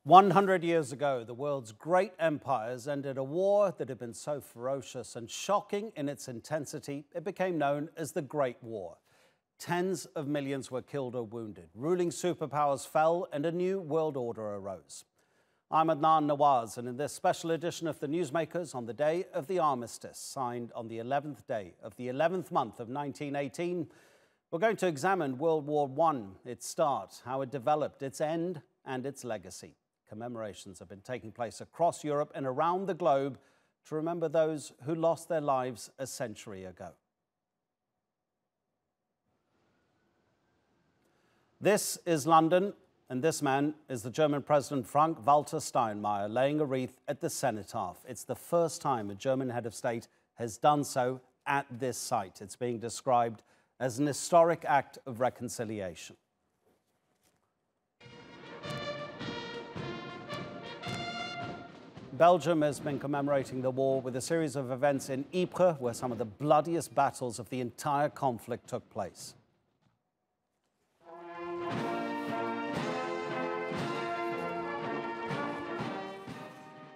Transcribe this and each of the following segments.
100 years ago, the world's great empires ended a war that had been so ferocious and shocking in its intensity, it became known as the Great War. Tens of millions were killed or wounded. Ruling superpowers fell and a new world order arose. I'm Adnan Nawaz, and in this special edition of The Newsmakers on the day of the armistice, signed on the 11th day of the 11th month of 1918, we're going to examine World War I, its start, how it developed, its end, and its legacy. Commemorations have been taking place across Europe and around the globe to remember those who lost their lives a century ago. This is London, and this man is the German President Frank-Walter Steinmeier laying a wreath at the cenotaph. It's the first time a German head of state has done so at this site. It's being described as an historic act of reconciliation. Belgium has been commemorating the war with a series of events in Ypres, where some of the bloodiest battles of the entire conflict took place.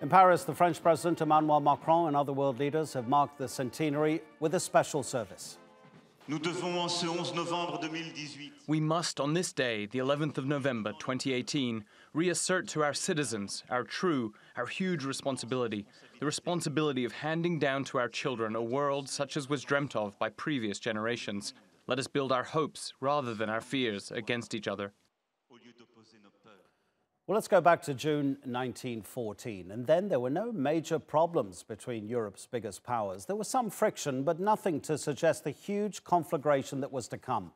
In Paris, the French President Emmanuel Macron and other world leaders have marked the centenary with a special service. We must, on this day, the 11th of November 2018, reassert to our citizens our huge responsibility, the responsibility of handing down to our children a world such as was dreamt of by previous generations. Let us build our hopes rather than our fears against each other. Well, let's go back to June 1914, and then there were no major problems between Europe's biggest powers. There was some friction, but nothing to suggest the huge conflagration that was to come.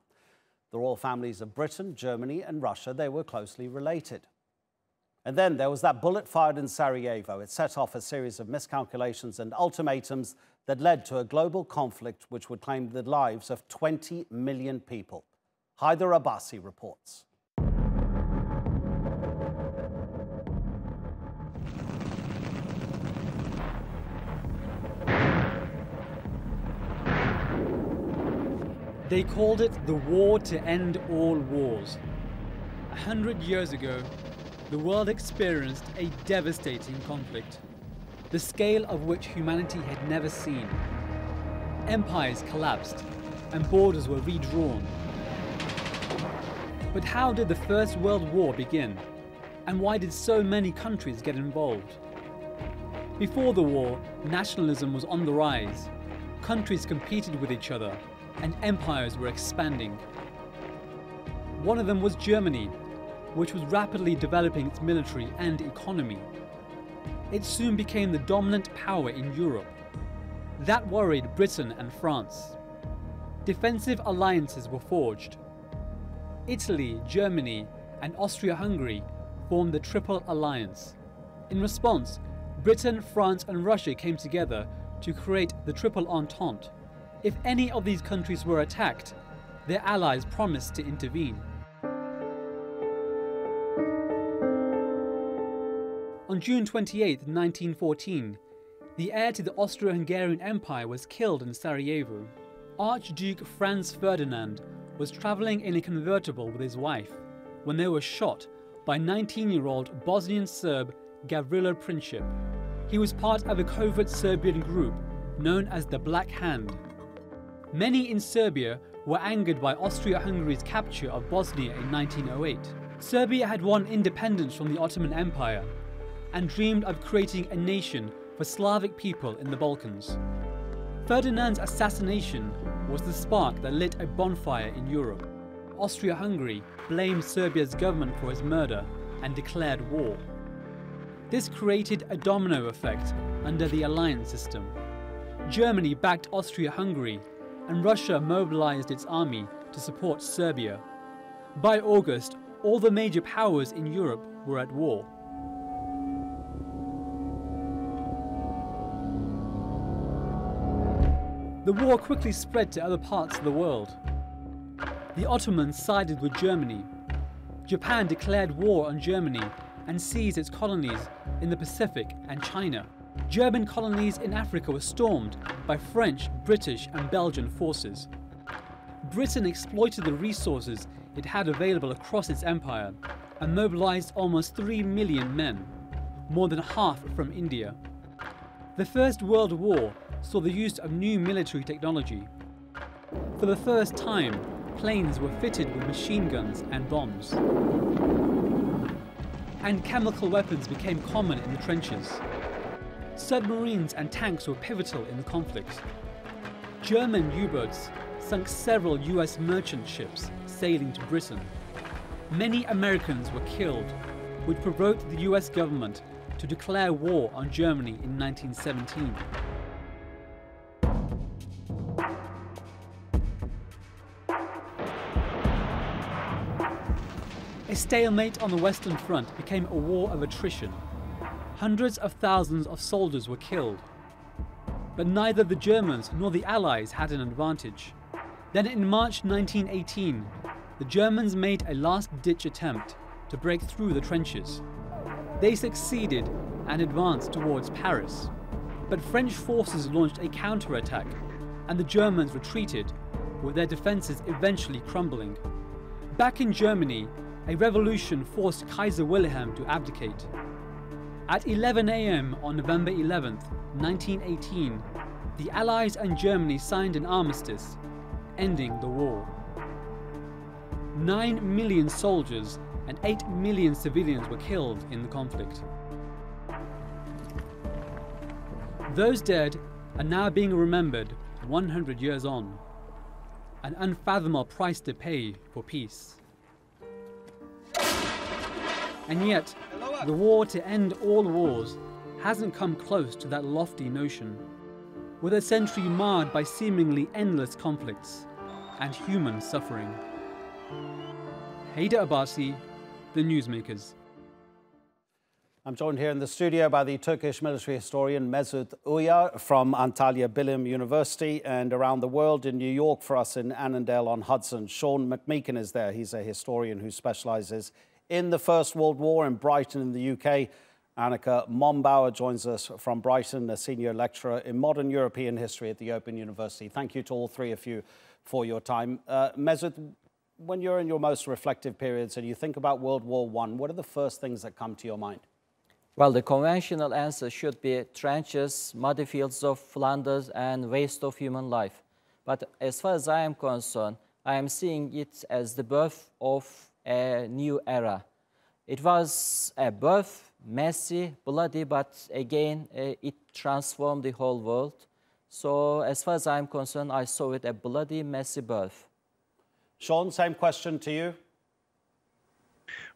The royal families of Britain, Germany, and Russia, they were closely related. And then there was that bullet fired in Sarajevo. It set off a series of miscalculations and ultimatums that led to a global conflict which would claim the lives of 20 million people. Haider Abbasi reports. They called it the war to end all wars. 100 years ago, the world experienced a devastating conflict, the scale of which humanity had never seen. Empires collapsed and borders were redrawn. But how did the First World War begin? And why did so many countries get involved? Before the war, nationalism was on the rise. Countries competed with each other, and empires were expanding. One of them was Germany, which was rapidly developing its military and economy. It soon became the dominant power in Europe. That worried Britain and France. Defensive alliances were forged. Italy, Germany, and Austria-Hungary formed the Triple Alliance. In response, Britain, France, and Russia came together to create the Triple Entente. If any of these countries were attacked, their allies promised to intervene. On June 28, 1914, the heir to the Austro-Hungarian Empire was killed in Sarajevo. Archduke Franz Ferdinand was travelling in a convertible with his wife when they were shot by 19-year-old Bosnian Serb Gavrilo Princip. He was part of a covert Serbian group known as the Black Hand. Many in Serbia were angered by Austria-Hungary's capture of Bosnia in 1908. Serbia had won independence from the Ottoman Empire and dreamed of creating a nation for Slavic people in the Balkans. Ferdinand's assassination was the spark that lit a bonfire in Europe. Austria-Hungary blamed Serbia's government for his murder and declared war. This created a domino effect under the alliance system. Germany backed Austria-Hungary, and Russia mobilized its army to support Serbia. By August, all the major powers in Europe were at war. The war quickly spread to other parts of the world. The Ottomans sided with Germany. Japan declared war on Germany and seized its colonies in the Pacific and China. German colonies in Africa were stormed by French, British, and Belgian forces. Britain exploited the resources it had available across its empire and mobilized almost 3 million men, more than half from India. The First World War saw the use of new military technology. For the first time, planes were fitted with machine guns and bombs. And chemical weapons became common in the trenches. Submarines and tanks were pivotal in the conflict. German U-boats sunk several US merchant ships sailing to Britain. Many Americans were killed, which provoked the US government to declare war on Germany in 1917. A stalemate on the Western Front became a war of attrition. Hundreds of thousands of soldiers were killed. But neither the Germans nor the Allies had an advantage. Then in March 1918, the Germans made a last-ditch attempt to break through the trenches. They succeeded and advanced towards Paris. But French forces launched a counterattack, and the Germans retreated, with their defences eventually crumbling. Back in Germany, a revolution forced Kaiser Wilhelm to abdicate. At 11 a.m. on November 11, 1918, the Allies and Germany signed an armistice, ending the war. 9 million soldiers and 8 million civilians were killed in the conflict. Those dead are now being remembered 100 years on. An unfathomable price to pay for peace. And yet, the war to end all wars hasn't come close to that lofty notion, with a century marred by seemingly endless conflicts and human suffering. Haider Abbasi, The Newsmakers. I'm joined here in the studio by the Turkish military historian Mesut Uyar from Antalya Bilim University, and around the world in New York for us in Annandale-on-Hudson. Sean McMeekin is there. He's a historian who specialises in the First World War in Brighton in the UK. Annika Mombauer joins us from Brighton, a senior lecturer in modern European history at the Open University. Thank you to all three of you for your time. Mesut, when you're in your most reflective periods and you think about World War I, what are the first things that come to your mind? Well, the conventional answer should be trenches, muddy fields of Flanders, and waste of human life. But as far as I am concerned, I am seeing it as the birth of a new era. It was a birth, messy, bloody, but again, it transformed the whole world. So as far as I'm concerned, I saw it a bloody, messy birth. Sean, same question to you.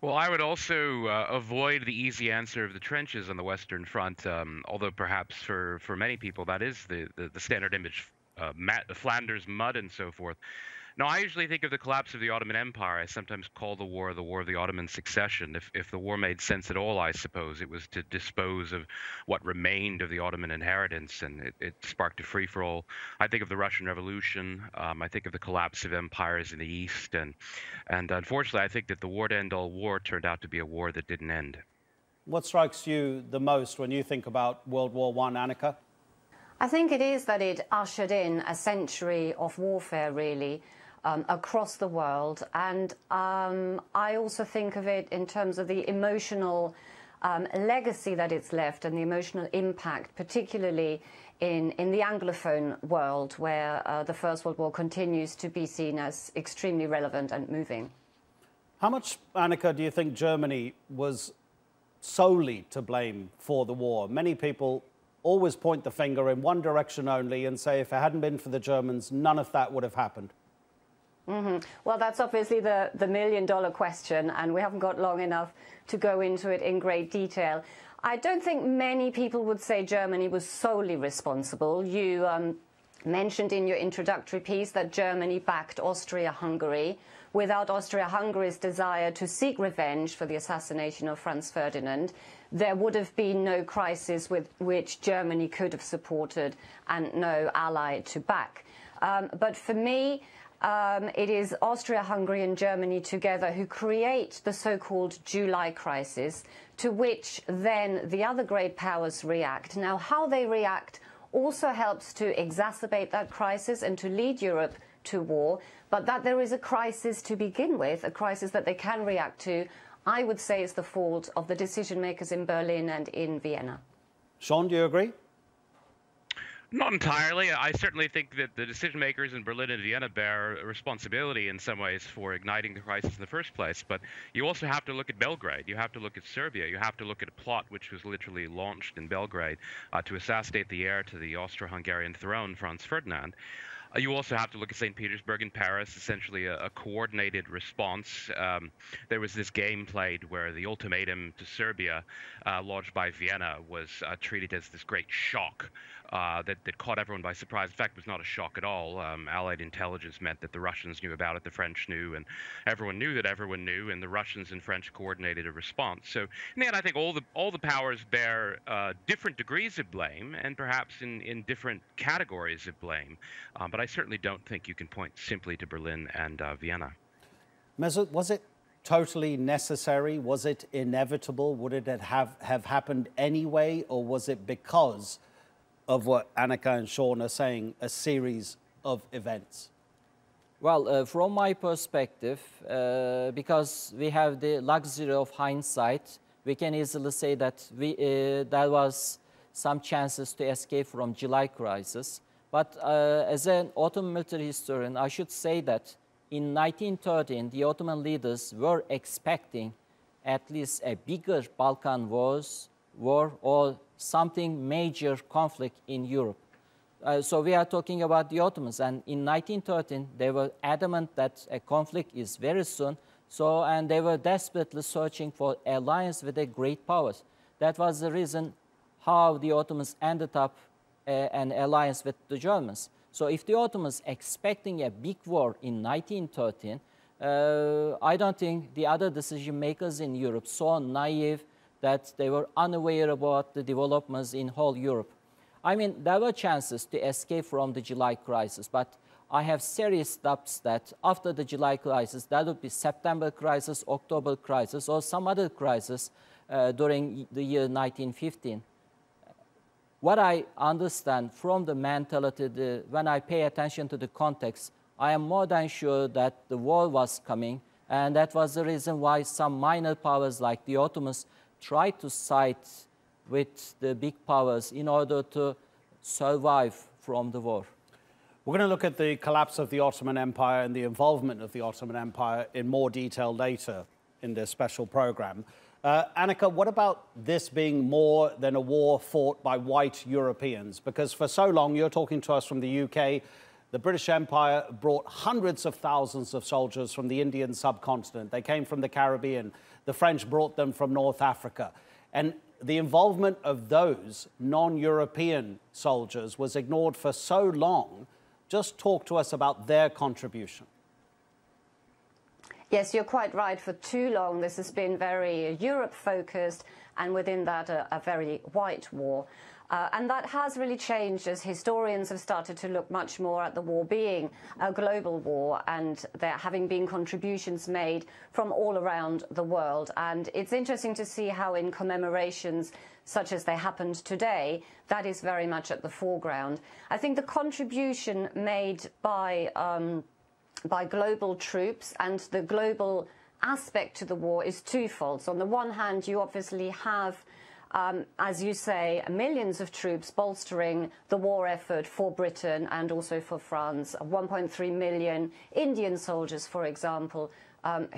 Well, I would also avoid the easy answer of the trenches on the Western Front, although perhaps for many people that is the standard image, Flanders, mud, and so forth. Now, I usually think of the collapse of the Ottoman Empire. I sometimes call the war of the Ottoman succession. If the war made sense at all, I suppose it was to dispose of what remained of the Ottoman inheritance, and it sparked a free-for-all. I think of the Russian Revolution. I think of the collapse of empires in the East, and unfortunately, I think that the war to end all war turned out to be a war that didn't end. What strikes you the most when you think about World War I, Annika? I think it is that it ushered in a century of warfare, really, across the world. And I also think of it in terms of the emotional legacy that it's left and the emotional impact, particularly in the Anglophone world, where the First World War continues to be seen as extremely relevant and moving. How much, Annika, do you think Germany was solely to blame for the war? Many people always point the finger in one direction only and say if it hadn't been for the Germans, none of that would have happened. Well, that's obviously the million-dollar question, and we haven't got long enough to go into it in great detail. I don't think many people would say Germany was solely responsible. You mentioned in your introductory piece that Germany backed Austria-Hungary. Without Austria-Hungary's desire to seek revenge for the assassination of Franz Ferdinand, there would have been no crisis with which Germany could have supported and no ally to back. But for me, it is Austria-Hungary and Germany together who create the so-called July crisis, to which then the other great powers react. Now, how they react also helps to exacerbate that crisis and to lead Europe to war, but that there is a crisis to begin with, a crisis that they can react to, I would say is the fault of the decision makers in Berlin and in Vienna. Sean, do you agree? Not entirely. I certainly think that the decision makers in Berlin and Vienna bear responsibility in some ways for igniting the crisis in the first place. But you also have to look at Belgrade. You have to look at Serbia. You have to look at a plot which was literally launched in Belgrade to assassinate the heir to the Austro-Hungarian throne, Franz Ferdinand. You also have to look at St. Petersburg and Paris, essentially a coordinated response. There was this game played where the ultimatum to Serbia, lodged by Vienna, was treated as this great shock that caught everyone by surprise. In fact, it was not a shock at all. Allied intelligence meant that the Russians knew about it, the French knew, and everyone knew that everyone knew, and the Russians and French coordinated a response. So in the end, I think all the powers bear different degrees of blame, and perhaps in different categories of blame. But I certainly don't think you can point simply to Berlin and Vienna. Mesut, was it totally necessary? Was it inevitable? Would it have happened anyway? Or was it because of what Annika and Sean are saying, a series of events? Well, from my perspective, because we have the luxury of hindsight, we can easily say that there was some chances to escape from July crisis. But as an Ottoman military historian, I should say that in 1913, the Ottoman leaders were expecting at least a bigger Balkan war or something major conflict in Europe. So we are talking about the Ottomans, and in 1913, they were adamant that a conflict is very soon, and they were desperately searching for alliance with the great powers. That was the reason how the Ottomans ended up an alliance with the Germans. So if the Ottomans expecting a big war in 1913, I don't think the other decision makers in Europe so naive that they were unaware about the developments in whole Europe. I mean, there were chances to escape from the July crisis, but I have serious doubts that after the July crisis, there would be September crisis, October crisis, or some other crisis during the year 1915. What I understand from the mentality, when I pay attention to the context, I am more than sure that the war was coming, and that was the reason why some minor powers like the Ottomans tried to side with the big powers in order to survive from the war. We're going to look at the collapse of the Ottoman Empire and the involvement of the Ottoman Empire in more detail later in this special program. Annika, what about this being more than a war fought by white Europeans? Because for so long, you're talking to us from the UK, the British Empire brought hundreds of thousands of soldiers from the Indian subcontinent. They came from the Caribbean. The French brought them from North Africa. And the involvement of those non-European soldiers was ignored for so long. Just talk to us about their contribution. Yes, you're quite right. For too long, this has been very Europe-focused, and within that, a very white war. And that has really changed as historians have started to look much more at the war being a global war, and there having been contributions made from all around the world. And it's interesting to see how in commemorations such as they happened today, that is very much at the foreground. I think the contribution made by global troops and the global aspect to the war is twofold. So on the one hand, you obviously have, as you say, millions of troops bolstering the war effort for Britain and also for France. 1.3 million Indian soldiers, for example,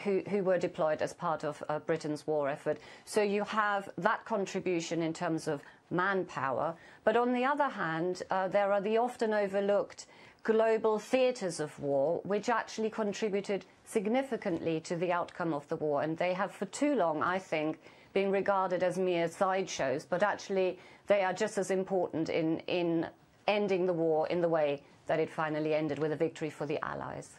who were deployed as part of Britain's war effort. So you have that contribution in terms of manpower. But on the other hand, there are the often overlooked global theatres of war, which actually contributed significantly to the outcome of the war. And they have for too long, I think, been regarded as mere sideshows, but actually they are just as important in ending the war in the way that it finally ended with a victory for the Allies.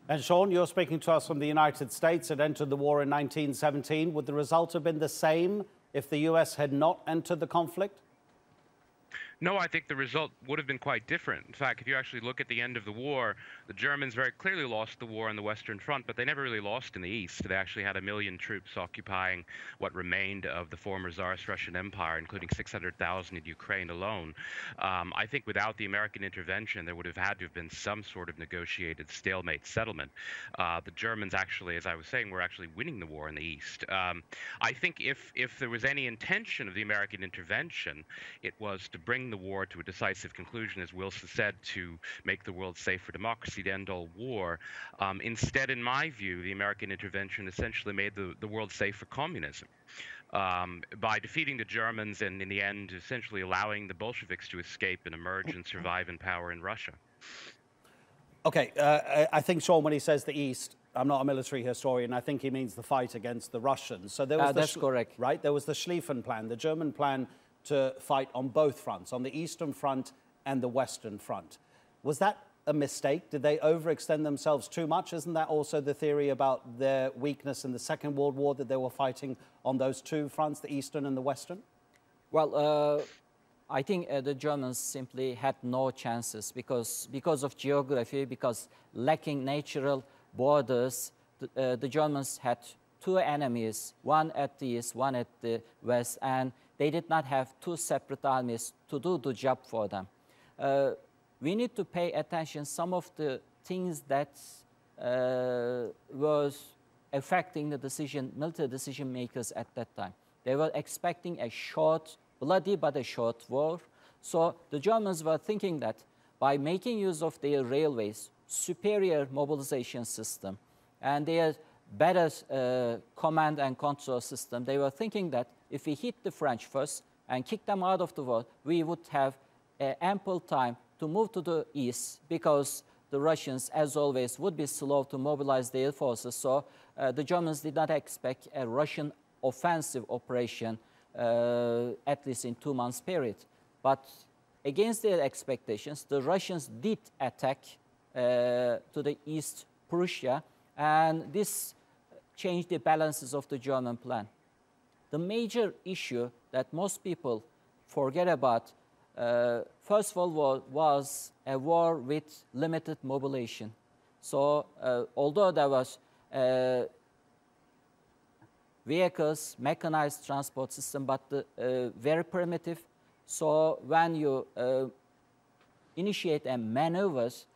And Sean, you're speaking to us from the United States. It entered the war in 1917. Would the result have been the same if the US had not entered the conflict? No, I think the result would have been quite different. In fact, if you actually look at the end of the war, the Germans very clearly lost the war on the Western Front, but they never really lost in the East. They actually had 1 million troops occupying what remained of the former Tsarist Russian Empire, including 600,000 in Ukraine alone. I think without the American intervention, there would have had to have been some sort of negotiated stalemate settlement. The Germans actually, as I was saying, were actually winning the war in the East. I think if there was any intention of the American intervention, it was to bring the war to a decisive conclusion, as Wilson said, to make the world safe for democracy, to end all war. Instead, in my view, the American intervention essentially made the world safe for communism. By defeating the Germans and, in the end, essentially allowing the Bolsheviks to escape and emerge and survive in power in Russia. Okay, I think, Sean, when he says the East, I'm not a military historian, I think he means the fight against the Russians. So there was that's correct. Right? There was the Schlieffen Plan, the German plan to fight on both fronts, on the Eastern Front and the Western Front. Was that a mistake? Did they overextend themselves too much? Isn't that also the theory about their weakness in the Second World War, that they were fighting on those two fronts, the Eastern and the Western? Well, I think the Germans simply had no chances because of geography, because lacking natural borders. The Germans had two enemies, one at the east, one at the west, and they did not have two separate armies to do the job for them. We need to pay attention some of the things that was affecting the military decision makers at that time. They were expecting a short, bloody but a short war. So the Germans were thinking that by making use of their railways, superior mobilization system, and their better command and control system, they were thinking that if we hit the French first and kick them out of the war, we would have ample time to move to the east, because the Russians, as always, would be slow to mobilize their forces. So the Germans did not expect a Russian offensive operation, at least in 2 months period. But against their expectations, the Russians did attack to the east Prussia, and this changed the balances of the German plan. The major issue that most people forget about, first of all, was a war with limited mobilization. So although there was vehicles, mechanized transport system, but very primitive. So when you initiate a maneuvers,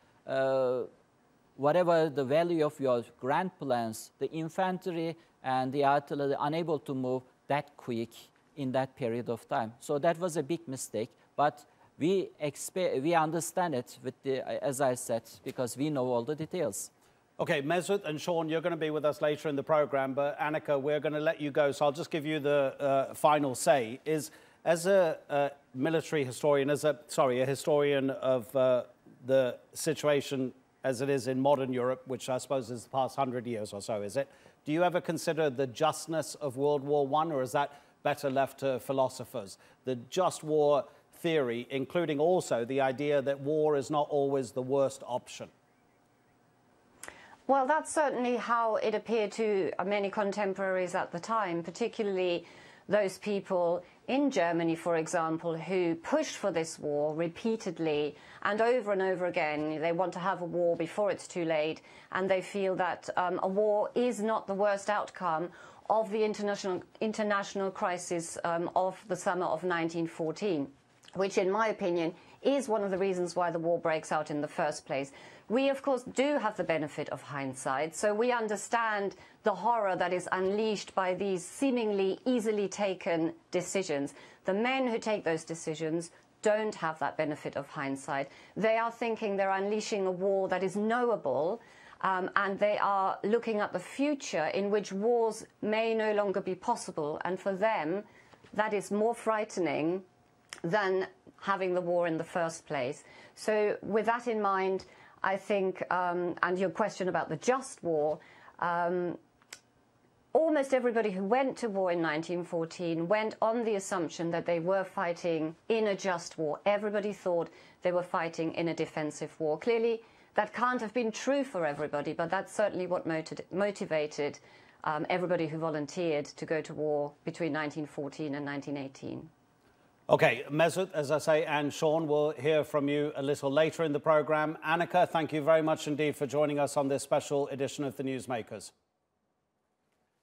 whatever the value of your grand plans, the infantry and the artillery are unable to move that quick in that period of time. So that was a big mistake, but we understand it with as I said, because we know all the details. Okay, Mesut and Sean, you're going to be with us later in the program, but Annika, we're going to let you go, so I'll just give you the final say. As a military historian, a historian of the situation as it is in modern Europe, which I suppose is the past 100 years or so, is it? Do you ever consider the justness of World War I, or is that better left to philosophers? The just war theory, including also the idea that war is not always the worst option. Well, that's certainly how it appeared to many contemporaries at the time, particularly those people in Germany, for example, who pushed for this war repeatedly and over again. They want to have a war before it's too late, and they feel that a war is not the worst outcome of the international crisis of the summer of 1914, which, in my opinion, is one of the reasons why the war breaks out in the first place. We, of course, do have the benefit of hindsight, so we understand the horror that is unleashed by these seemingly easily taken decisions. The men who take those decisions don't have that benefit of hindsight. They are thinking they're unleashing a war that is knowable, and they are looking at the future in which wars may no longer be possible, and for them, that is more frightening than having the war in the first place. So with that in mind, I think, and your question about the just war, almost everybody who went to war in 1914 went on the assumption that they were fighting in a just war. Everybody thought they were fighting in a defensive war. Clearly, that can't have been true for everybody, but that's certainly what motivated everybody who volunteered to go to war between 1914 and 1918. Okay, Mesut, as I say, and Sean, we'll hear from you a little later in the programme. Annika, thank you very much indeed for joining us on this special edition of The Newsmakers.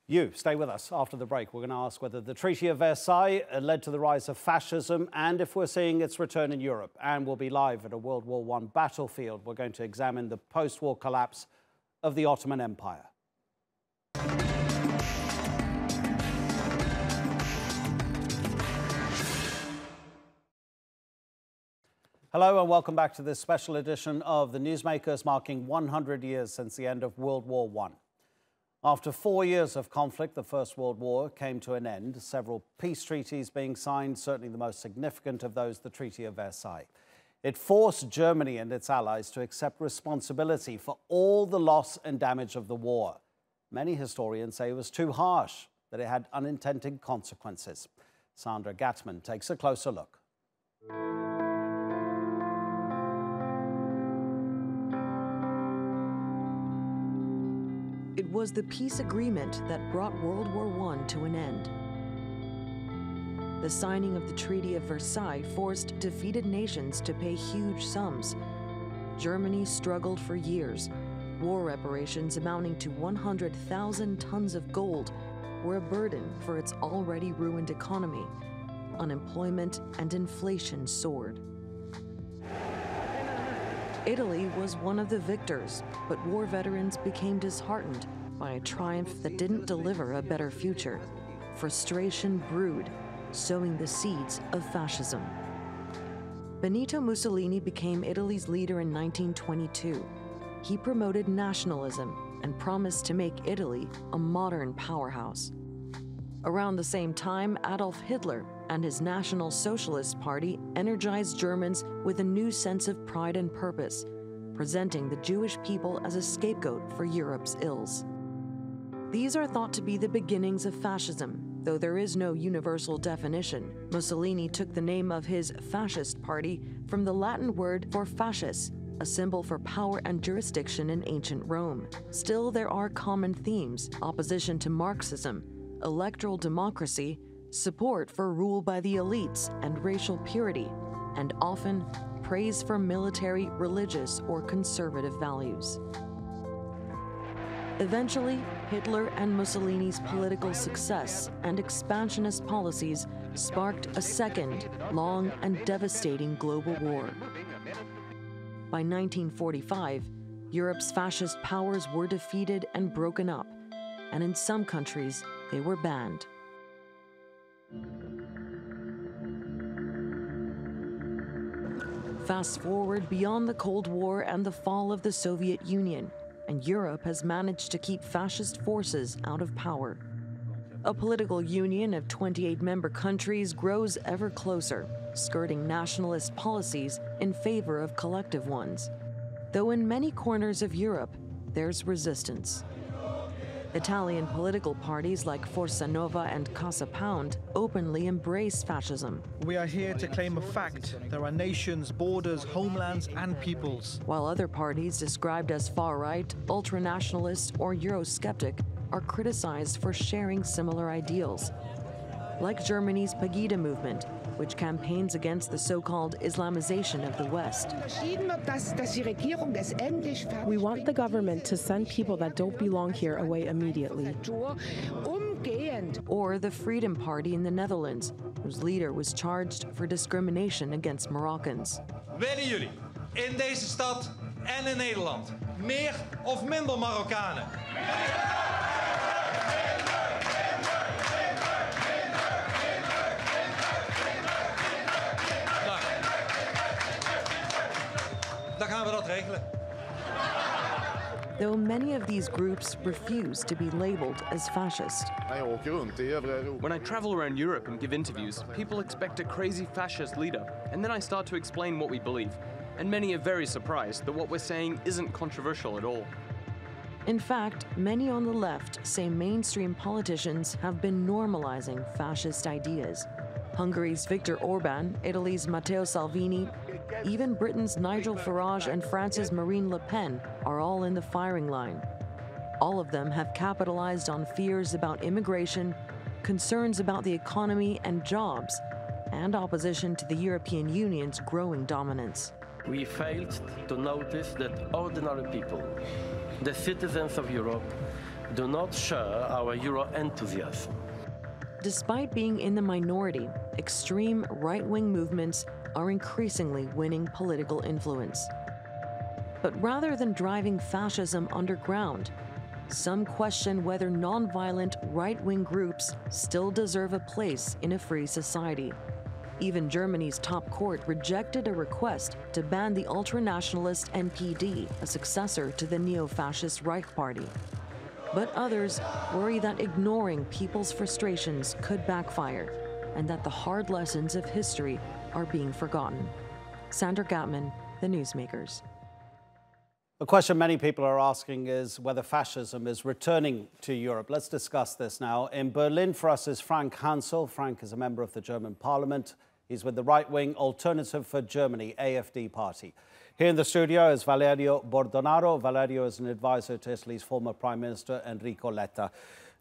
You, stay with us after the break. We're going to ask whether the Treaty of Versailles led to the rise of fascism and if we're seeing its return in Europe. And we'll be live at a World War I battlefield. We're going to examine the post-war collapse of the Ottoman Empire. Hello and welcome back to this special edition of The Newsmakers, marking 100 years since the end of World War I. After 4 years of conflict, the First World War came to an end, several peace treaties being signed, certainly the most significant of those, the Treaty of Versailles. It forced Germany and its allies to accept responsibility for all the loss and damage of the war. Many historians say it was too harsh, that it had unintended consequences. Sandra Gatman takes a closer look. It was the peace agreement that brought World War I to an end. The signing of the Treaty of Versailles forced defeated nations to pay huge sums. Germany struggled for years. War reparations amounting to 100,000 tons of gold were a burden for its already ruined economy. Unemployment and inflation soared. Italy was one of the victors, but war veterans became disheartened by a triumph that didn't deliver a better future. Frustration brewed, sowing the seeds of fascism. Benito Mussolini became Italy's leader in 1922. He promoted nationalism and promised to make Italy a modern powerhouse. Around the same time, Adolf Hitler and his National Socialist Party energized Germans with a new sense of pride and purpose, presenting the Jewish people as a scapegoat for Europe's ills. These are thought to be the beginnings of fascism, though there is no universal definition. Mussolini took the name of his fascist party from the Latin word for fascis, a symbol for power and jurisdiction in ancient Rome. Still, there are common themes: opposition to Marxism, electoral democracy, support for rule by the elites and racial purity, and often praise for military, religious, or conservative values. Eventually, Hitler and Mussolini's political success and expansionist policies sparked a second, long and devastating global war. By 1945, Europe's fascist powers were defeated and broken up, and in some countries, they were banned. Fast forward beyond the Cold War and the fall of the Soviet Union, and Europe has managed to keep fascist forces out of power. A political union of 28 member countries grows ever closer, skirting nationalist policies in favor of collective ones. Though in many corners of Europe, there's resistance. Italian political parties like Forza Nova and Casa Pound openly embrace fascism. We are here to claim a fact. There are nations, borders, homelands, and peoples. While other parties described as far-right, ultranationalist, or Eurosceptic are criticized for sharing similar ideals. Like Germany's Pegida movement, which campaigns against the so-called Islamization of the West. We want the government to send people that don't belong here away immediately. Or the Freedom Party in the Netherlands, whose leader was charged for discrimination against Moroccans. Willen jullie in deze stad en in Nederland meer of minder Marokkanen? Dan gaan we dat regelen. Though many of these groups refuse to be labeled as fascist. When I travel around Europe and give interviews, people expect a crazy fascist leader, and then I start to explain what we believe. And many are very surprised that what we're saying isn't controversial at all. In fact, many on the left say mainstream politicians have been normalizing fascist ideas. Hungary's Viktor Orban, Italy's Matteo Salvini, even Britain's Nigel Farage and France's Marine Le Pen are all in the firing line. All of them have capitalized on fears about immigration, concerns about the economy and jobs, and opposition to the European Union's growing dominance. We failed to notice that ordinary people, the citizens of Europe, do not share our Euro enthusiasm. Despite being in the minority, extreme right-wing movements are increasingly winning political influence. But rather than driving fascism underground, some question whether non-violent right-wing groups still deserve a place in a free society. Even Germany's top court rejected a request to ban the ultranationalist NPD, a successor to the neo-fascist Reich Party. But others worry that ignoring people's frustrations could backfire, and that the hard lessons of history are being forgotten. Sandra Gatman, The Newsmakers. The question many people are asking is whether fascism is returning to Europe. Let's discuss this now. In Berlin for us is Frank Hansel. Frank is a member of the German Parliament. He's with the right-wing Alternative for Germany, AfD party. Here in the studio is Valerio Bordonaro. Valerio is an advisor to Italy's former Prime Minister Enrico Letta.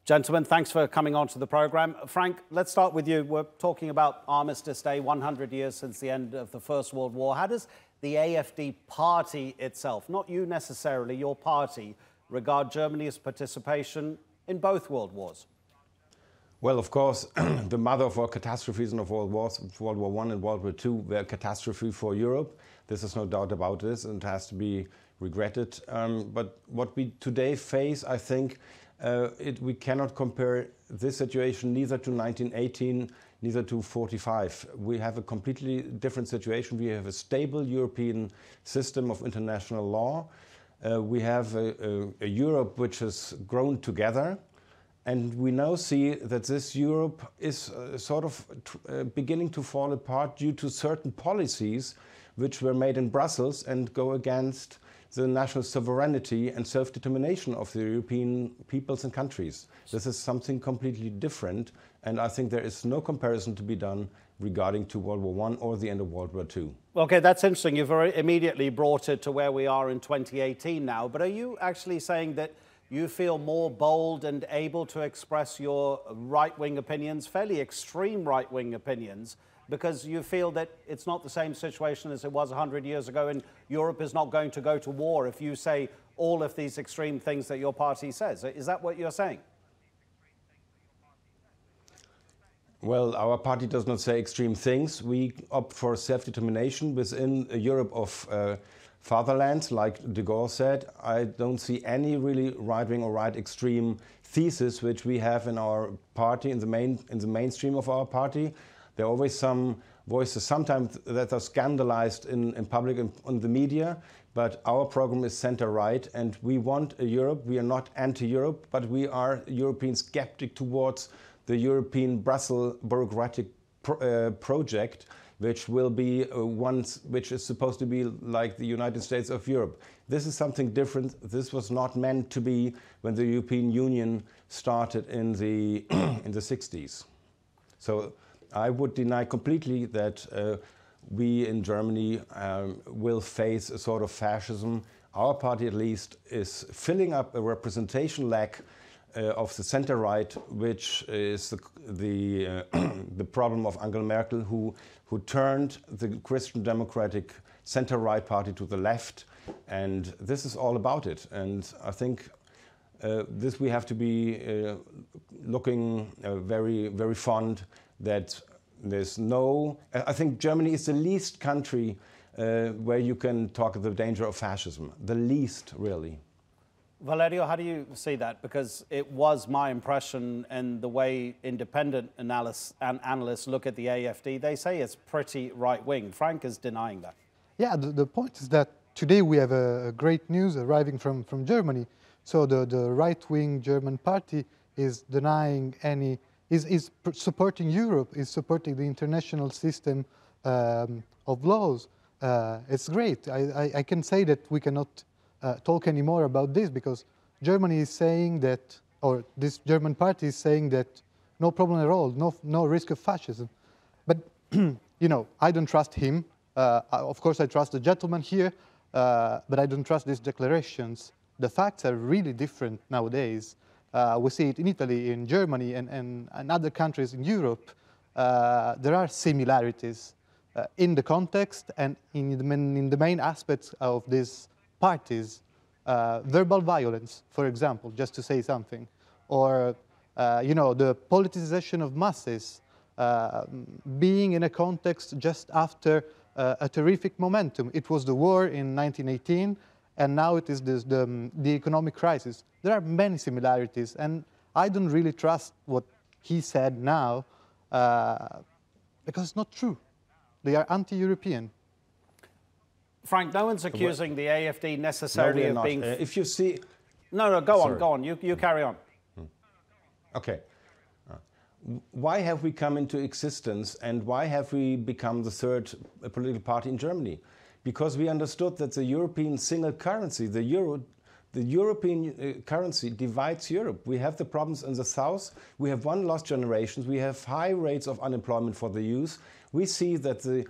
Gentlemen, thanks for coming on to the programme. Frank, let's start with you. We're talking about Armistice Day, 100 years since the end of the First World War. How does the AfD party itself, not you necessarily, your party, regard Germany's participation in both world wars? Well, of course, the mother of all catastrophes in the world wars, World War I and World War II, were a catastrophe for Europe. This is no doubt about this, and it has to be regretted. But what we today face, I think, we cannot compare this situation neither to 1918, neither to 45. We have a completely different situation. We have a stable European system of international law. We have a Europe which has grown together. And we now see that this Europe is sort of beginning to fall apart due to certain policies which were made in Brussels and go against the national sovereignty and self-determination of the European peoples and countries. This is something completely different, and I think there is no comparison to be done regarding to World War I or the end of World War II. Okay, that's interesting. You've immediately brought it to where we are in 2018 now, but are you actually saying that you feel more bold and able to express your right-wing opinions, fairly extreme right-wing opinions, because you feel that it's not the same situation as it was 100 years ago and Europe is not going to go to war if you say all of these extreme things that your party says? Is that what you're saying? Well, our party does not say extreme things. We opt for self-determination within a Europe of fatherland, like de Gaulle said. I don't see any really right-wing or right-extreme thesis which we have in our party, in the mainstream of our party. There are always some voices, sometimes that are scandalized in public and on the media, but our program is center-right, and we want a Europe. We are not anti-Europe, but we are European skeptic towards the European Brussels bureaucratic project, which will be which is supposed to be like the United States of Europe. This is something different. This was not meant to be when the European Union started in the in the 60s. So I would deny completely that we in Germany will face a sort of fascism. Our party, at least, is filling up a representation lack of the center-right, which is the problem of Angela Merkel, who turned the Christian Democratic center-right party to the left, and this is all about it. And I think this we have to be looking very, very fond that there's no. I think Germany is the least country where you can talk of the danger of fascism. The least, really. Valerio, how do you see that? Because it was my impression, and the way independent analysts look at the AfD, they say it's pretty right-wing. Frank is denying that. Yeah, the point is that today we have a great news arriving from Germany. So the right-wing German party is denying any, is supporting Europe, is supporting the international system of laws. It's great. I can say that we cannot talk anymore about this because Germany is saying that, or this German party is saying that no problem at all, no risk of fascism. But, you know, I don't trust him. Of course, I trust the gentleman here, but I don't trust these declarations. The facts are really different nowadays. We see it in Italy, in Germany, and other countries in Europe. there are similarities in the context and in the main aspects of these parties. Verbal violence, for example, just to say something, or the politicization of masses, being in a context just after a terrific momentum. It was the war in 1918, and now it is the economic crisis. There are many similarities, and I don't really trust what he said now, because it's not true. They are anti-European. Frank, no one's accusing the AfD necessarily of being... if you see... No, go on. You carry on. Okay. Why have we come into existence, and why have we become the third political party in Germany? Because we understood that the European single currency, the euro, the European currency divides Europe. We have the problems in the south. We have one lost generation. We have high rates of unemployment for the youth. We see that the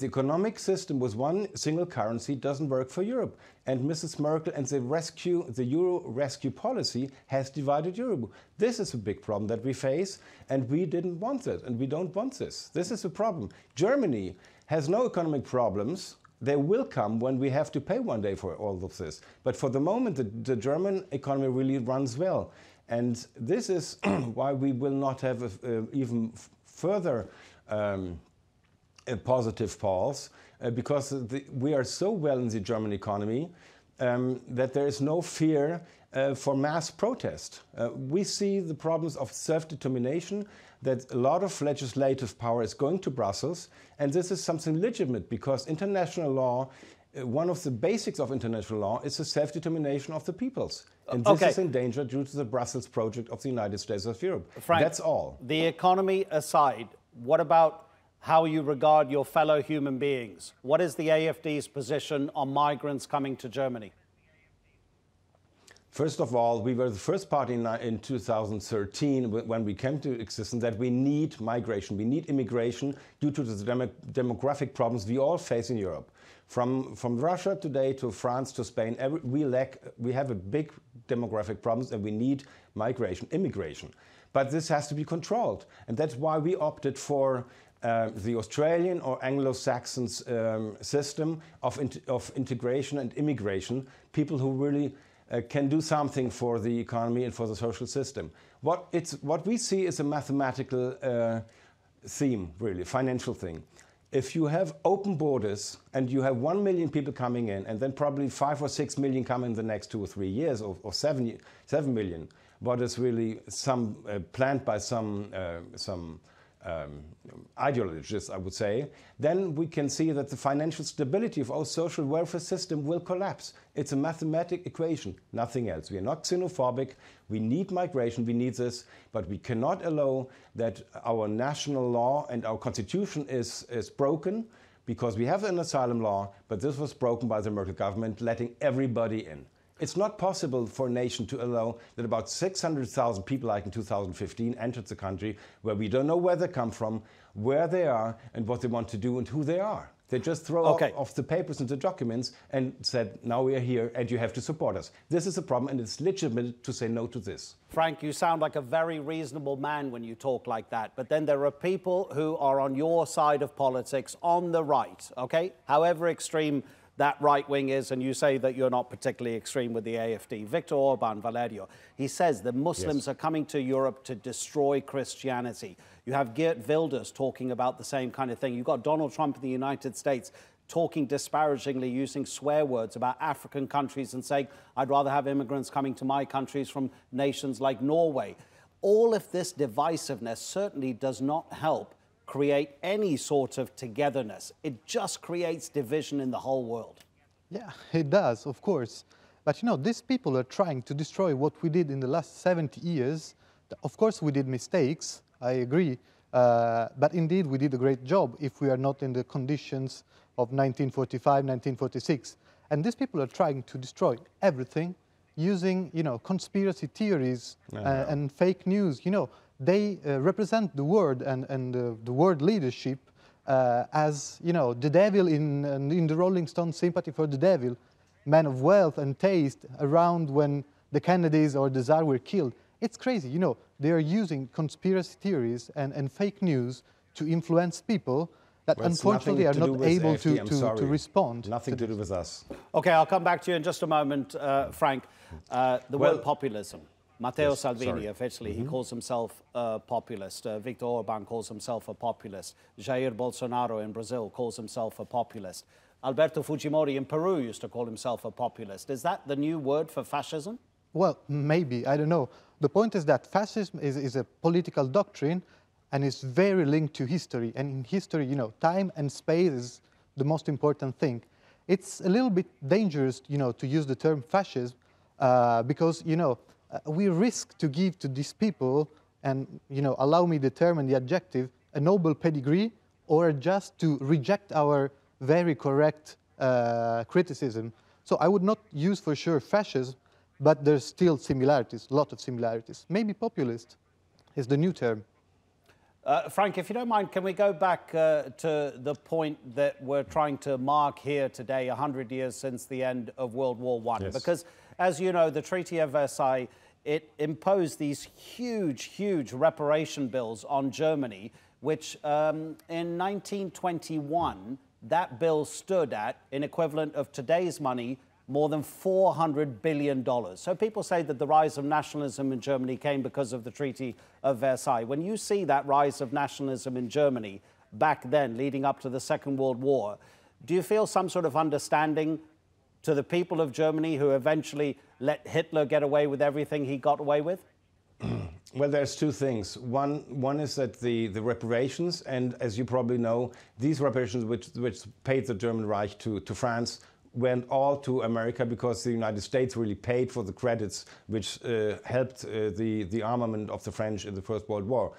economic system with one single currency doesn't work for Europe. And Mrs. Merkel and the euro rescue policy has divided Europe. This is a big problem that we face, and we didn't want it, and we don't want this. This is a problem. Germany has no economic problems. They will come when we have to pay one day for all of this. But for the moment, the German economy really runs well. And this is why we will not have even further positive pulse, because we are so well in the German economy that there is no fear for mass protest. We see the problems of self-determination, that a lot of legislative power is going to Brussels, and this is something legitimate because international law, one of the basics of international law is the self-determination of the peoples. And this is in danger due to the Brussels project of the United States of Europe. Frank, that's all. The economy aside, what about how you regard your fellow human beings? What is the AfD's position on migrants coming to Germany? First of all, we were the first party in 2013 when we came to existence that we need migration, we need immigration due to the demographic problems we all face in Europe. From Russia today to France to Spain, we have a big demographic problems and we need migration, immigration. But this has to be controlled, and that's why we opted for the Australian or Anglo-Saxon system of integration and immigration, people who really can do something for the economy and for the social system. What we see is a mathematical theme, really, financial thing. If you have open borders and you have 1 million people coming in, and then probably 5 or 6 million come in the next 2 or 3 years, or 7 million, what is really planned by some ideologists, I would say, then we can see that the financial stability of our social welfare system will collapse. It's a mathematical equation, nothing else. We are not xenophobic, we need migration, we need this, but we cannot allow that our national law and our constitution is broken, because we have an asylum law, but this was broken by the Merkel government, letting everybody in. It's not possible for a nation to allow that about 600,000 people, like in 2015, entered the country where we don't know where they come from, where they are, and what they want to do, and who they are. They just throw off the papers and the documents and said, now we are here and you have to support us. This is a problem, and it's legitimate to say no to this. Frank, you sound like a very reasonable man when you talk like that, but then there are people who are on your side of politics on the right, okay? However extreme that right wing is, and you say that you're not particularly extreme with the AfD. Viktor Orban, Valerio, he says that Muslims are coming to Europe to destroy Christianity. You have Geert Wilders talking about the same kind of thing. You've got Donald Trump in the United States talking disparagingly, using swear words about African countries and saying, I'd rather have immigrants coming to my countries from nations like Norway. All of this divisiveness certainly does not help create any sort of togetherness. It just creates division in the whole world. Yeah, it does, of course. But you know, these people are trying to destroy what we did in the last 70 years. Of course, we did mistakes, I agree. But indeed, we did a great job if we are not in the conditions of 1945, 1946. And these people are trying to destroy everything using, conspiracy theories and fake news. They represent the world and the world leadership as, the devil in the Rolling Stones' Sympathy for the Devil, men of wealth and taste around when the Kennedys or the Tsar were killed. It's crazy, they are using conspiracy theories and fake news to influence people that unfortunately are not able to respond. Nothing to do with us. Okay, I'll come back to you in just a moment, Frank. The word populism. Matteo Salvini of Italy, he calls himself a populist. Viktor Orban calls himself a populist. Jair Bolsonaro in Brazil calls himself a populist. Alberto Fujimori in Peru used to call himself a populist. Is that the new word for fascism? Well, maybe, I don't know. The point is that fascism is a political doctrine and is very linked to history. And in history, you know, time and space is the most important thing. It's a little bit dangerous, you know, to use the term fascism because, you know, we risk to give to these people, and, you know, allow me the term and the adjective, a noble pedigree, or just to reject our very correct criticism. So I would not use for sure fascism, but there's still similarities, a lot of similarities. Maybe populist is the new term. Frank, if you don't mind, can we go back to the point that we're trying to mark here today, 100 years since the end of World War I? Yes. Because, as you know, the Treaty of Versailles, it imposed these huge, huge reparation bills on Germany, which in 1921, that bill stood at, in equivalent of today's money, more than $400 billion. So people say that the rise of nationalism in Germany came because of the Treaty of Versailles. When you see that rise of nationalism in Germany back then, leading up to the Second World War, do you feel some sort of understanding to the people of Germany who eventually let Hitler get away with everything he got away with? Well, there's two things. One is that the reparations, and as you probably know, these reparations which paid the German Reich to France went all to America because the United States really paid for the credits which helped the armament of the French in the First World War.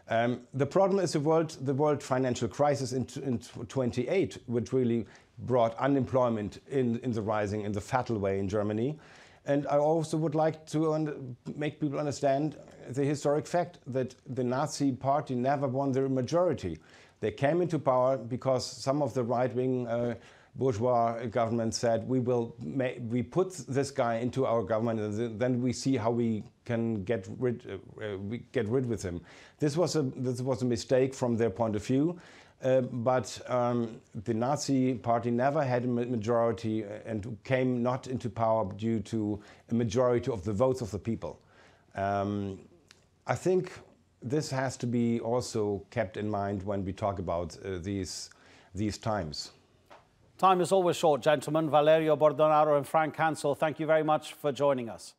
The problem is the world financial crisis in 28, which really brought unemployment in the fatal way in Germany. And I also would like to make people understand the historic fact that the Nazi party never won their majority. They came into power because some of the right-wing bourgeois government said, we put this guy into our government and then we see how we can get rid with him. This was a mistake from their point of view, but the Nazi party never had a majority and came not into power due to a majority of the votes of the people. I think this has to be also kept in mind when we talk about these times. Time is always short, gentlemen. Valerio Bordonaro and Frank Hansel, thank you very much for joining us.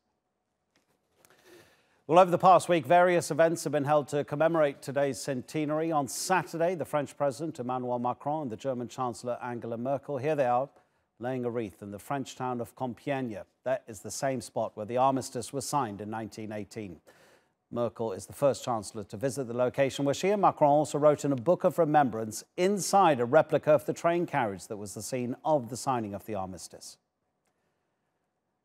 Well, over the past week, various events have been held to commemorate today's centenary. On Saturday, the French President Emmanuel Macron and the German Chancellor Angela Merkel, here they are, laying a wreath in the French town of Compiègne. That is the same spot where the armistice was signed in 1918. Merkel is the first chancellor to visit the location, where she and Macron also wrote in a book of remembrance inside a replica of the train carriage that was the scene of the signing of the armistice.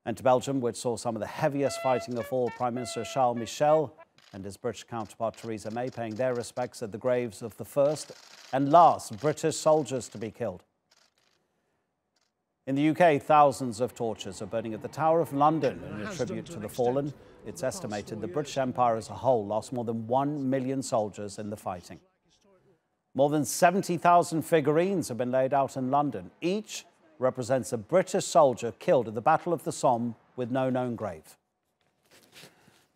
And to Belgium, which saw some of the heaviest fighting of all, Prime Minister Charles Michel and his British counterpart Theresa May paying their respects at the graves of the first and last British soldiers to be killed. In the UK, thousands of torches are burning at the Tower of London in a tribute to the fallen. It's estimated the British Empire as a whole lost more than 1 million soldiers in the fighting. More than 70,000 figurines have been laid out in London. Each represents a British soldier killed at the Battle of the Somme with no known grave.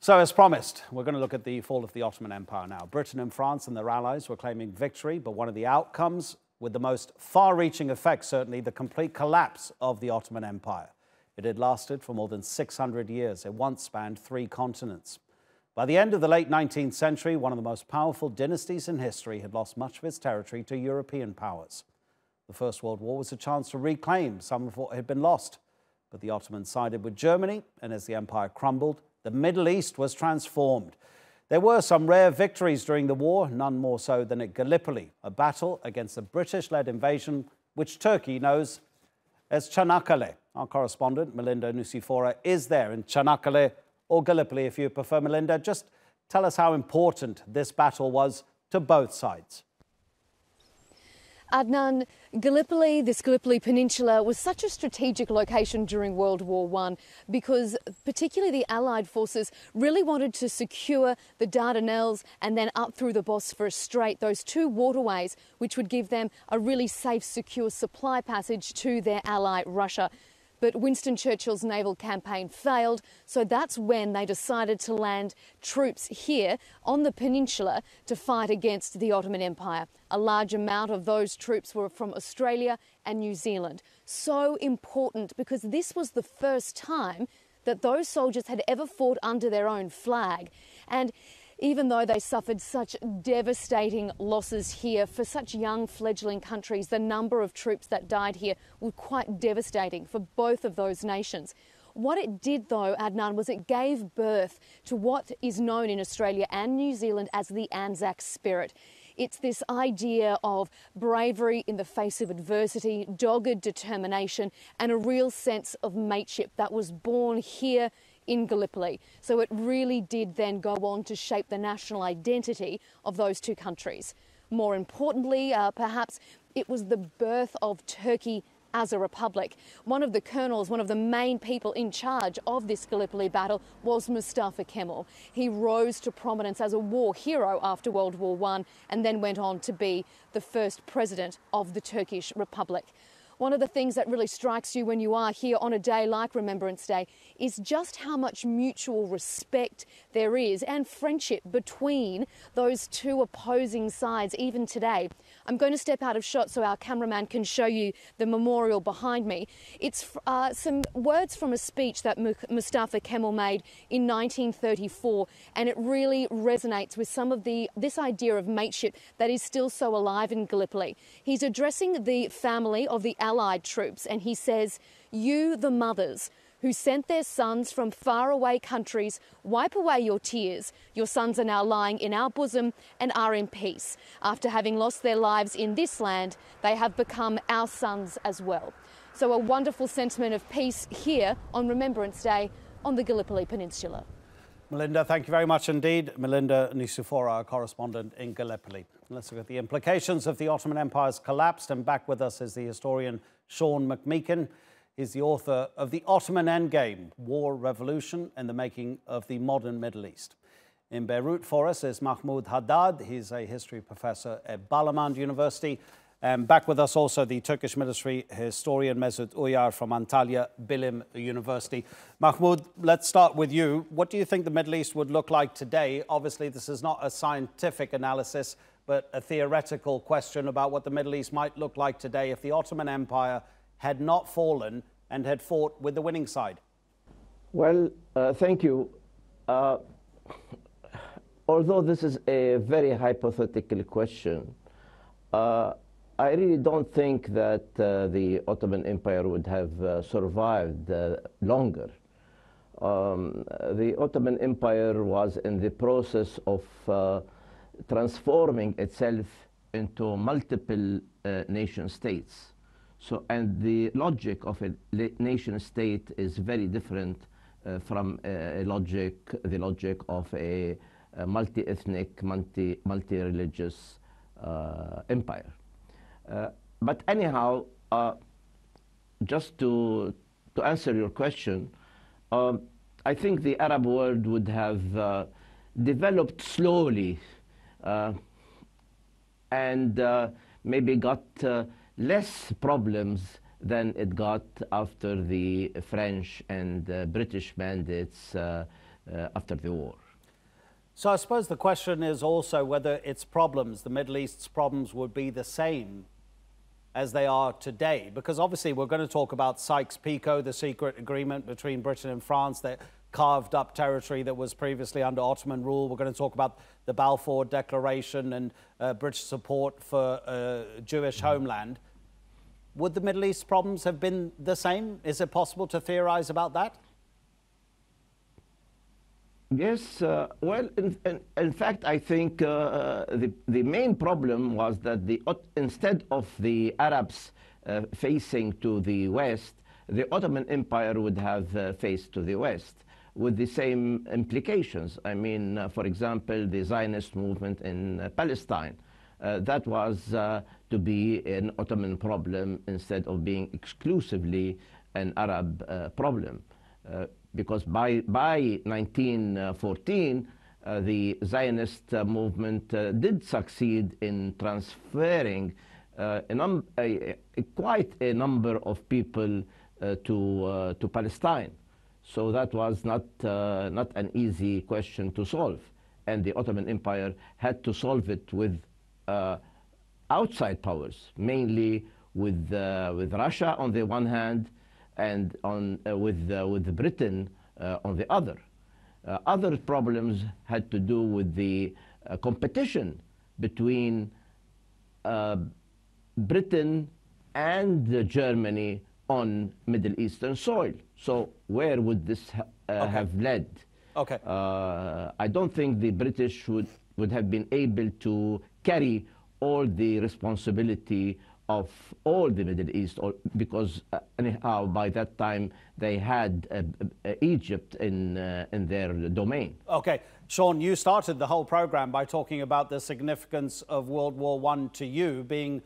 So, as promised, we're going to look at the fall of the Ottoman Empire now. Britain and France and their allies were claiming victory, but one of the outcomes with the most far-reaching effect, certainly, the complete collapse of the Ottoman Empire. It had lasted for more than 600 years. It once spanned 3 continents. By the end of the late 19th century, one of the most powerful dynasties in history had lost much of its territory to European powers. The First World War was a chance to reclaim some of what had been lost. But the Ottomans sided with Germany, and as the empire crumbled, the Middle East was transformed. There were some rare victories during the war, none more so than at Gallipoli, a battle against a British-led invasion which Turkey knows as Çanakkale. Our correspondent, Melinda Nusifora, is there in Çanakkale, or Gallipoli if you prefer. Melinda, just tell us how important this battle was to both sides. Adnan, Gallipoli, this Gallipoli Peninsula, was such a strategic location during World War I because particularly the Allied forces really wanted to secure the Dardanelles and then up through the Bosphorus Strait, those two waterways which would give them a really safe, secure supply passage to their ally Russia. But Winston Churchill's naval campaign failed, so that's when they decided to land troops here on the peninsula to fight against the Ottoman Empire. A large amount of those troops were from Australia and New Zealand. So important because this was the first time that those soldiers had ever fought under their own flag. And even though they suffered such devastating losses here for such young fledgling countries, the number of troops that died here were quite devastating for both of those nations. What it did though, Adnan, was it gave birth to what is known in Australia and New Zealand as the Anzac spirit. It's this idea of bravery in the face of adversity, dogged determination, and a real sense of mateship that was born here in Gallipoli. So it really did then go on to shape the national identity of those two countries. More importantly, perhaps, it was the birth of Turkey as a republic. One of the colonels, one of the main people in charge of this Gallipoli battle was Mustafa Kemal. He rose to prominence as a war hero after World War I and then went on to be the first president of the Turkish Republic. One of the things that really strikes you when you are here on a day like Remembrance Day is just how much mutual respect there is and friendship between those two opposing sides even today. I'm going to step out of shot so our cameraman can show you the memorial behind me. It's some words from a speech that Mustafa Kemal made in 1934, and it really resonates with some of this idea of mateship that is still so alive in Gallipoli. He's addressing the family of the Allied troops, and he says, "You, the mothers, who sent their sons from faraway countries, wipe away your tears. Your sons are now lying in our bosom and are in peace. After having lost their lives in this land, they have become our sons as well." So a wonderful sentiment of peace here on Remembrance Day on the Gallipoli Peninsula. Melinda, thank you very much indeed. Melinda Nisufora, our correspondent in Gallipoli. Let's look at the implications of the Ottoman Empire's collapse. And back with us is the historian Sean McMeekin. He's the author of The Ottoman Endgame, War, Revolution and the Making of the Modern Middle East. In Beirut for us is Mahmoud Haddad. He's a history professor at Balamand University. And back with us also the Turkish military historian Mesut Uyar from Antalya Bilim University. Mahmoud, let's start with you. What do you think the Middle East would look like today? Obviously, this is not a scientific analysis, but a theoretical question about what the Middle East might look like today if the Ottoman Empire had not fallen and had fought with the winning side. Well, thank you. Although this is a very hypothetical question, I really don't think that the Ottoman Empire would have survived longer. The Ottoman Empire was in the process of transforming itself into multiple nation states. So, and the logic of a nation state is very different from the logic of a multi-ethnic, multi-religious empire. But anyhow, just to answer your question, I think the Arab world would have developed slowly and maybe got less problems than it got after the French and British mandates after the war. So I suppose the question is also whether its problems, the Middle East's problems, would be the same as they are today. Because obviously we're going to talk about Sykes-Picot, the secret agreement between Britain and France that carved up territory that was previously under Ottoman rule. We're going to talk about the Balfour Declaration and British support for Jewish homeland. Would the Middle East problems have been the same? Is it possible to theorize about that? Yes, well, in fact, I think the main problem was that instead of the Arabs facing to the West, the Ottoman Empire would have faced to the West with the same implications. I mean, for example, the Zionist movement in Palestine. that was to be an Ottoman problem instead of being exclusively an Arab problem. Because by 1914, the Zionist movement did succeed in transferring quite a number of people to Palestine. So that was not an easy question to solve. And the Ottoman Empire had to solve it with outside powers, mainly with Russia on the one hand, and with Britain on the other. Other problems had to do with the competition between Britain and Germany on Middle Eastern soil. So where would this have led? Okay. I don't think the British would have been able to carry all the responsibility of all the Middle East, because anyhow by that time they had Egypt in their domain. Okay, Sean, you started the whole program by talking about the significance of World War I to you being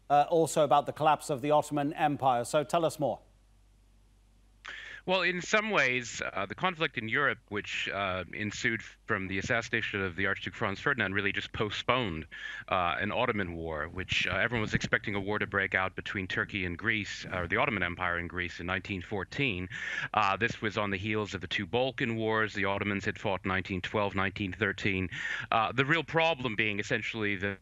also about the collapse of the Ottoman Empire. So tell us more. Well, in some ways, the conflict in Europe, which ensued from the assassination of the Archduke Franz Ferdinand, really just postponed an Ottoman war, which everyone was expecting a war to break out between Turkey and Greece, or the Ottoman Empire and Greece in 1914. This was on the heels of the two Balkan Wars. The Ottomans had fought in 1912, 1913. The real problem being essentially the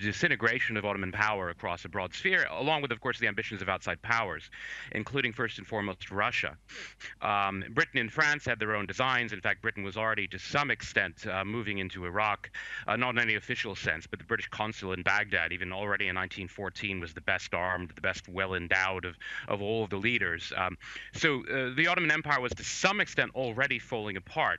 disintegration of Ottoman power across a broad sphere, along with, of course, the ambitions of outside powers, including first and foremost Russia. Britain and France had their own designs. In fact, Britain was already, to some extent, moving into Iraq, not in any official sense, but the British consul in Baghdad, even already in 1914, was the best armed, the best well-endowed of all of the leaders. So the Ottoman Empire was, to some extent, already falling apart.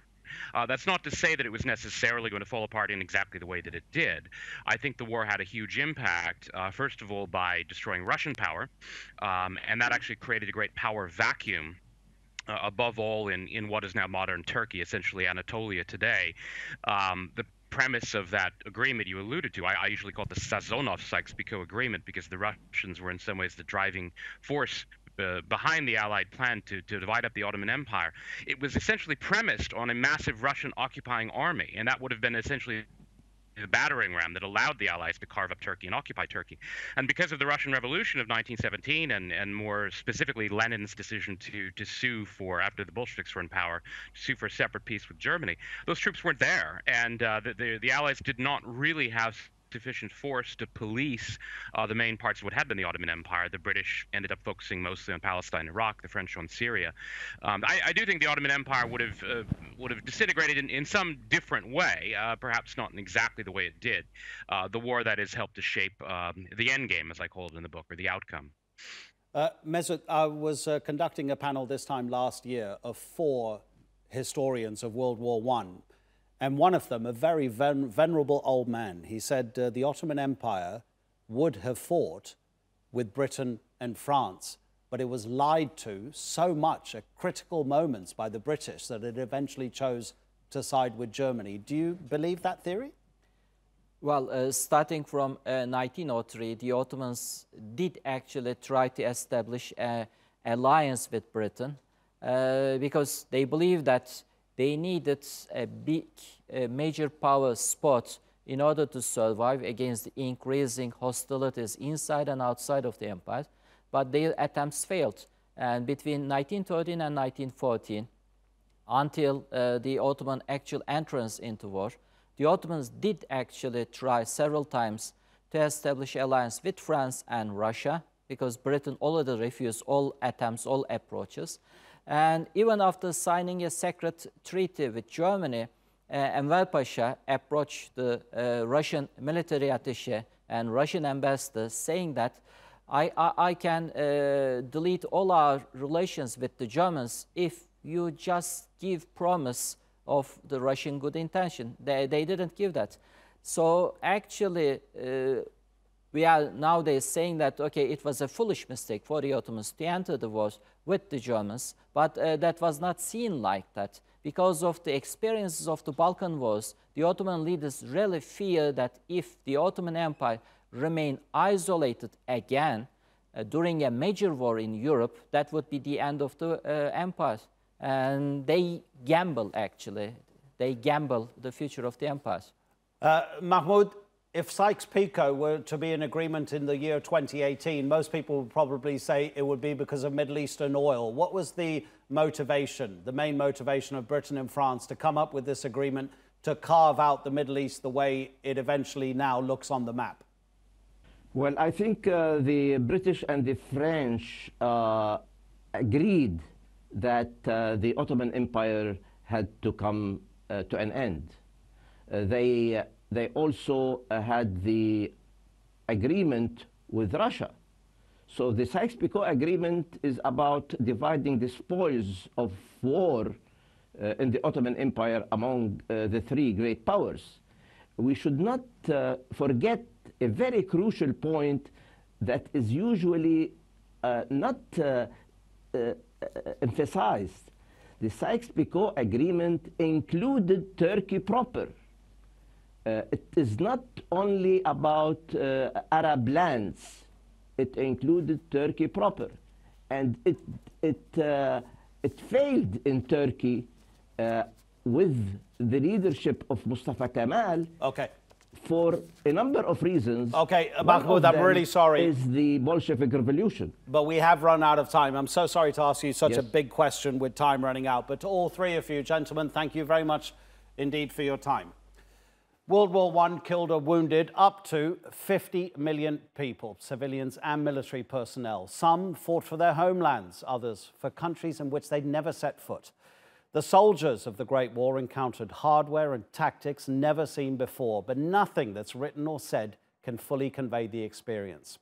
That's not to say that it was necessarily going to fall apart in exactly the way that it did. I think the war had a huge impact, first of all, by destroying Russian power, and that actually created a great power vacuum, above all in what is now modern Turkey, essentially Anatolia today. The premise of that agreement you alluded to, I usually call it the Sazonov-Sykes-Picot agreement, because the Russians were in some ways the driving force behind the Allied plan to divide up the Ottoman Empire. It was essentially premised on a massive Russian occupying army, and that would have been essentially the battering ram that allowed the Allies to carve up Turkey and occupy Turkey. And because of the Russian Revolution of 1917, and more specifically Lenin's decision to sue for, after the Bolsheviks were in power, to sue for a separate peace with Germany, those troops weren't there, and the Allies did not really have sufficient force to police the main parts of what had been the Ottoman Empire. The British ended up focusing mostly on Palestine and Iraq, the French on Syria. I do think the Ottoman Empire would have disintegrated in some different way, perhaps not in exactly the way it did. The war, that is, helped to shape the end game, as I call it in the book, or the outcome. Mesut, I was conducting a panel this time last year of 4 historians of World War I. And one of them, a very venerable old man, he said the Ottoman Empire would have fought with Britain and France, but it was lied to so much at critical moments by the British that it eventually chose to side with Germany. Do you believe that theory? Well, starting from 1903, the Ottomans did actually try to establish an alliance with Britain because they believed that they needed a big, major power spot in order to survive against the increasing hostilities inside and outside of the empire. But their attempts failed. And between 1913 and 1914, until the Ottoman actual entrance into war, the Ottomans did actually try several times to establish alliance with France and Russia, because Britain already refused all attempts, all approaches. And even after signing a secret treaty with Germany, Enver Pasha approached the Russian military attaché and Russian ambassador, saying that I can delete all our relations with the Germans if you just give promise of the Russian good intention. They didn't give that. So actually, We are nowadays saying that, okay, it was a foolish mistake for the Ottomans to enter the wars with the Germans, but that was not seen like that. Because of the experiences of the Balkan Wars, the Ottoman leaders really fear that if the Ottoman Empire remained isolated again during a major war in Europe, that would be the end of the empire. And they gamble, actually. They gamble the future of the empires. Mahmoud, if Sykes-Picot were to be in agreement in the year 2018, most people would probably say it would be because of Middle Eastern oil. What was the motivation, the main motivation of Britain and France to come up with this agreement to carve out the Middle East the way it eventually now looks on the map? Well, I think the British and the French agreed that the Ottoman Empire had to come to an end. They also had the agreement with Russia. So the Sykes-Picot agreement is about dividing the spoils of war in the Ottoman Empire among the three great powers. We should not forget a very crucial point that is usually not emphasized. The Sykes-Picot agreement included Turkey proper. It is not only about Arab lands. It included Turkey proper. And it failed in Turkey with the leadership of Mustafa Kemal for a number of reasons. Okay, Mahmoud, I'm really sorry. Is the Bolshevik Revolution. But we have run out of time. I'm so sorry to ask you such a big question with time running out. But to all three of you, gentlemen, thank you very much indeed for your time. World War I killed or wounded up to 50 million people, civilians and military personnel. Some fought for their homelands, others for countries in which they'd never set foot. The soldiers of the Great War encountered hardware and tactics never seen before, but nothing that's written or said can fully convey the experience.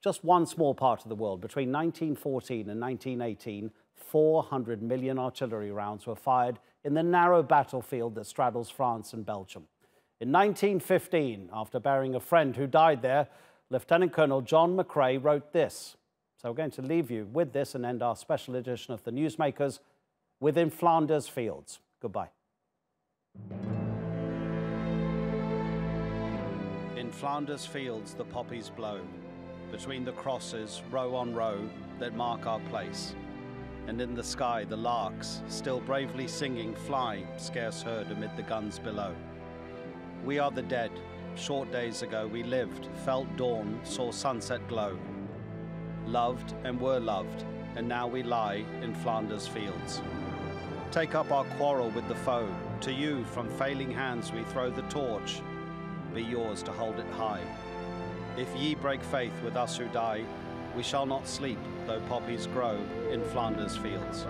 Just one small part of the world, between 1914 and 1918, 400 million artillery rounds were fired in the narrow battlefield that straddles France and Belgium. In 1915, after burying a friend who died there, Lieutenant Colonel John McCrae wrote this. So we're going to leave you with this and end our special edition of The Newsmakers within Flanders Fields. Goodbye. In Flanders Fields, the poppies blow, between the crosses, row on row, that mark our place. And in the sky, the larks, still bravely singing, fly, scarce heard amid the guns below. We are the dead. Short days ago we lived, felt dawn, saw sunset glow. Loved and were loved, and now we lie in Flanders Fields. Take up our quarrel with the foe. To you from failing hands we throw the torch. Be yours to hold it high. If ye break faith with us who die, we shall not sleep, though poppies grow in Flanders Fields.